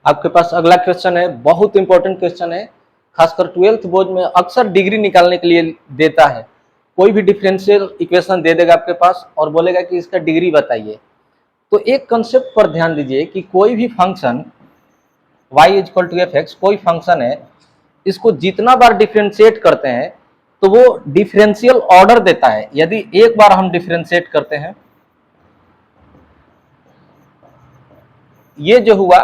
आपके पास अगला क्वेश्चन है, बहुत इंपॉर्टेंट क्वेश्चन है, खासकर 12th बोर्ड में अक्सर डिग्री निकालने के लिए देता है। कोई भी डिफरेंशियल इक्वेशन दे देगा आपके पास और बोलेगा कि इसका डिग्री बताइए। तो एक कंसेप्ट पर ध्यान दीजिए कि कोई भी function y equal to F X, कोई फंक्शन है, इसको जितना बार डिफरेंशिएट करते हैं तो वो डिफरेंशियल ऑर्डर देता है। यदि एक बार हम डिफरेंशिएट करते हैं, ये जो हुआ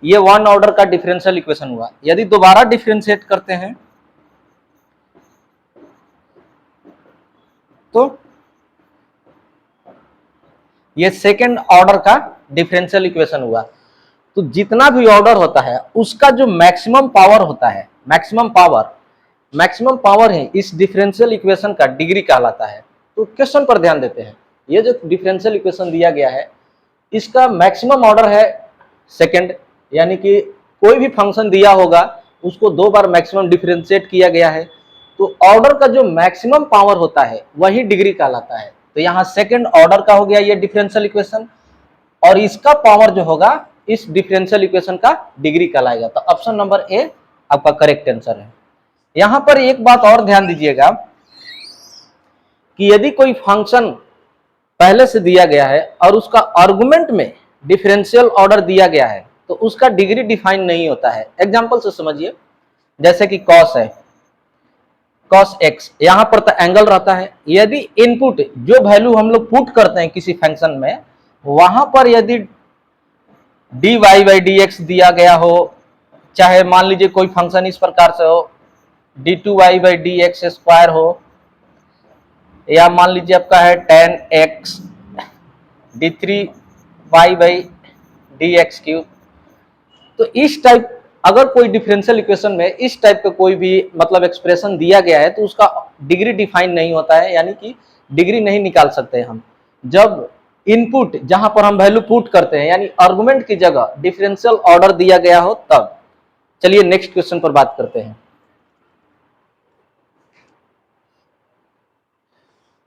ये वन ऑर्डर का डिफरेंशियल इक्वेशन हुआ। यदि दोबारा डिफरेंशिएट करते हैं तो ये सेकेंड ऑर्डर का डिफरेंशियल इक्वेशन हुआ। तो जितना भी ऑर्डर होता है उसका जो मैक्सिमम पावर होता है, मैक्सिमम पावर है इस डिफरेंशियल इक्वेशन का डिग्री कहलाता है। तो क्वेश्चन पर ध्यान देते हैं, ये जो डिफरेंशियल इक्वेशन दिया गया है इसका मैक्सिमम ऑर्डर है सेकंड, यानी कि कोई भी फंक्शन दिया होगा उसको दो बार मैक्सिमम डिफरेंशिएट किया गया है, तो ऑर्डर का जो मैक्सिमम पावर होता है वही डिग्री कहलाता है। तो यहाँ सेकंड ऑर्डर का हो गया ये डिफरेंशियल इक्वेशन, और इसका पावर जो होगा इस डिफरेंशियल इक्वेशन का डिग्री कहलाएगा। तो ऑप्शन नंबर ए आपका करेक्ट आंसर है। यहां पर एक बात और ध्यान दीजिएगा कि यदि कोई फंक्शन पहले से दिया गया है और उसका आर्गुमेंट में डिफरेंशियल ऑर्डर दिया गया है तो उसका डिग्री डिफाइन नहीं होता है। एग्जांपल से समझिए, जैसे कि कॉस है, कॉस एक्स, यहां पर तो एंगल रहता है। यदि इनपुट जो वैल्यू हम लोग पुट करते हैं किसी फंक्शन में, वहां पर यदि dy बाई डी एक्स दिया गया हो, चाहे मान लीजिए कोई फंक्शन इस प्रकार से हो d2y by D x square हो, या मान लीजिए आपका है tan x d3y by D x cube. तो इस टाइप अगर कोई डिफरेंशियल इक्वेशन में इस टाइप का कोई भी मतलब एक्सप्रेशन दिया गया है तो उसका डिग्री डिफाइन नहीं होता है, यानी कि डिग्री नहीं निकाल सकते हम। जब इनपुट जहां पर हम वैल्यू पुट करते हैं यानी आर्गुमेंट की जगह डिफरेंशियल ऑर्डर दिया गया हो तब। चलिए नेक्स्ट क्वेश्चन पर बात करते हैं।